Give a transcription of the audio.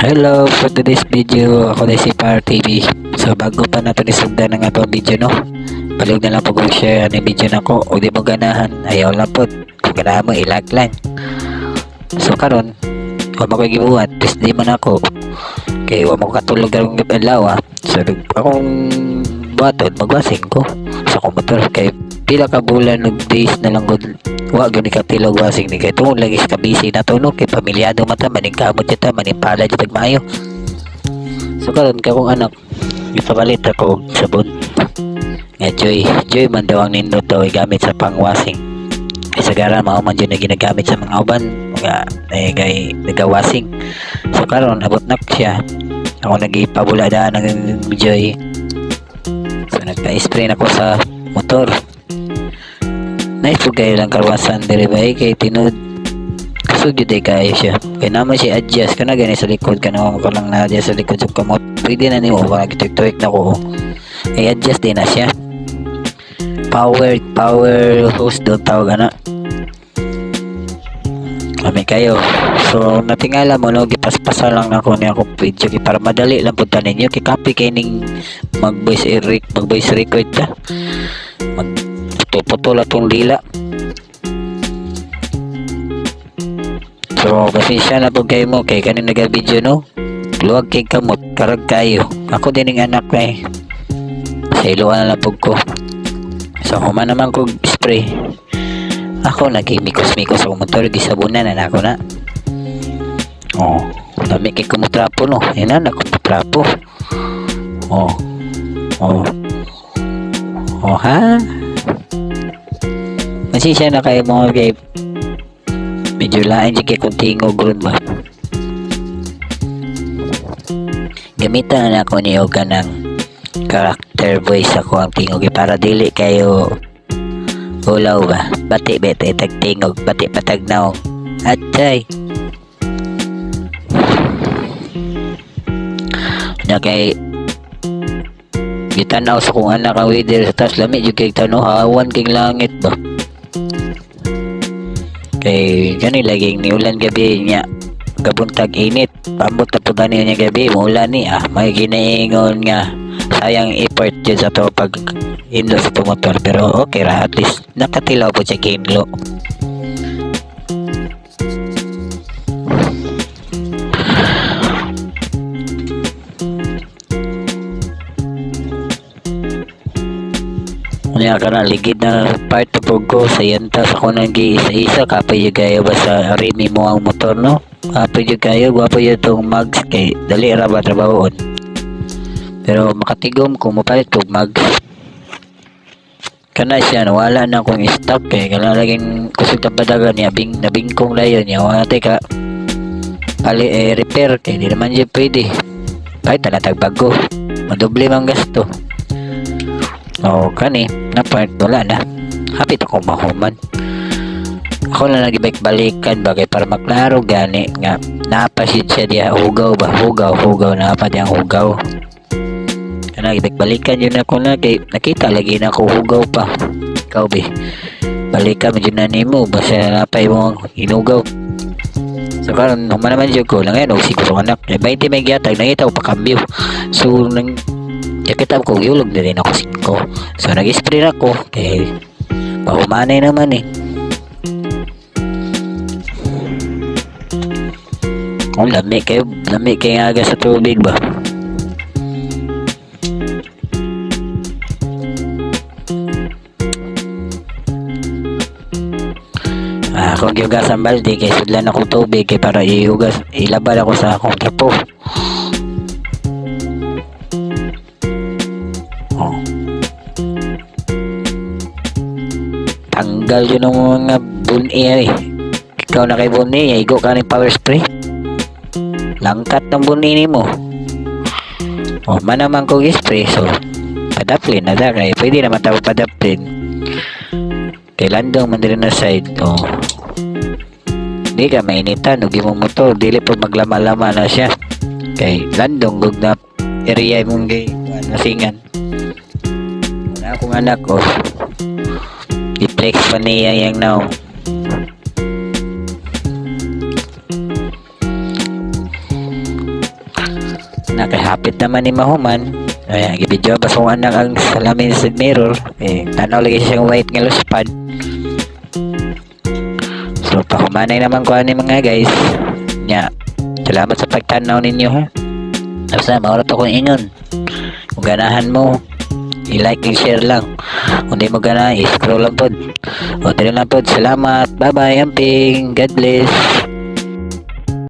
Hello, for today's video, ako na si Par TV. So bago pa natin isugdan ng atong video no, balik na lang po kung share ang video na ko o di mo ganahan, ayaw lang po. Kung ganahan mo, ilag lang. So karon, kung ako gibuhat, please di man ako. Kaya wala mo katulog ang lawa. So akong buhaton, magwasing ko sa komputer. Kaya pila ka bulan ng days na lang ko wa gani ka tilog wasing ni kay tungod lagi sa busy na tunog kay pamilyado mata maning kamot jud maning pala jud maayo. So karon ka kong anak ipapalit ako og sabon nga joy man daw ang nindot daw gamit sa pangwasing kay sagara mao man jud na ginagamit sa mga uban nga gay nagawasing. So karon abot na siya ako nagipabula daan ng joy. So nagka-spray na ko sa motor. Nice po kayo lang karwasan diri ba kay tinud kusog jud kayo siya kay naman siya adjust kana gani sa likod kana ko lang na adjust sa likod sa kamot pwede na nimo kung nagtuik na ko ay adjust din na siya power hose doon tawag na kami kayo. So natingala mo no gipaspasa lang ako ni ako video kay para madali lang punta ninyo kay copy kay ning mag voice record ta putol atong dila. So pasensya na po kayo mo kay kanin naga-video no luwag kay kamot karag kayo ako din ng anak kay sa iluan na lang po ko. So human naman ko spray ako nagimikos-mikos sa motor gisabunan na ako na dami kay kumutrapo no yan na kumutrapo ha masisya na kayo mga kay medyo lain dyan kay kung tingog ron ba gamitan na ako ni Oga ng character voice ako ang tingog para dili kayo ulaw ba bati bete tag tingog bati patag naong atay na kay gitanaw sa kung anak ang weather sa taas lamig yung kay tanaw hawan king langit ba kay gani laging niulan gabi niya gabuntag init pamot na po gani niya gabi muulan ni may ginaingon nga sayang effort dyan sa to pag inlo sa motor pero okay ra at least nakatilaw po siya kinlo. Kaya ka na ligid na part po ko sa yantas ako nang giisa-isa kapay yung kayo ba sa rimi mo ang motor no kapay yung kayo gwapo yung itong mags kay dali ra ba trabahoon pero makatigom kung mapalit kong mags kana siya wala na akong stock kay kalalaging kusog na padagan niya nabingkong layon niya wala ka repair kay di naman siya pwede kahit talatag bago madoble mang gasto kani na part wala na hapit akong mahuman ako na nagibalik balikan bagay para maklaro gani nga napasid siya diya hugaw naapad yung hugaw kana nagibalik balikan yun ako na kay nakita lagi na ako hugaw pa ikaw be balikan mo dyan na nimo basta napay mo hinugaw. So karon human naman dyan ko lang yan siguro anak 20 may gyatag nakita ko pa kambyo so nang kita ko iulog na rin ako 5 so nag-spray ako kay pahumanay naman lami kayo aga sa tubig ba akong giugas ang balde kay sudlan akong tubig kay para ilabal ako sa akong trapo tanggal yun ng mga buni ikaw na kay buni igo ka ng power spray langkat ng buni mo manaman kong spray so padaplin na da kay pwede naman tawag padaplin kay landong man din na side di ka mainitan ugi mo motor dili po maglama-lama na siya kay landong gug na area mong gay nasingan wala akong anak i-flex pa niya yung now nakahapit naman ni mahuman. Ayan, gibidyo ba sa anak ang salamin sa mirror. Tanaw lagi siyang white nga luspad. So, pahumanay naman ko ani mga guys. Nya, salamat sa pagtanaw ninyo ha. Asa, maurot ako ingon. Kung ganahan mo, i-like and share lang. Kung di mo ganahan, i-scroll lang pod. O, tira lang pod. Salamat. Bye-bye, amping. God bless.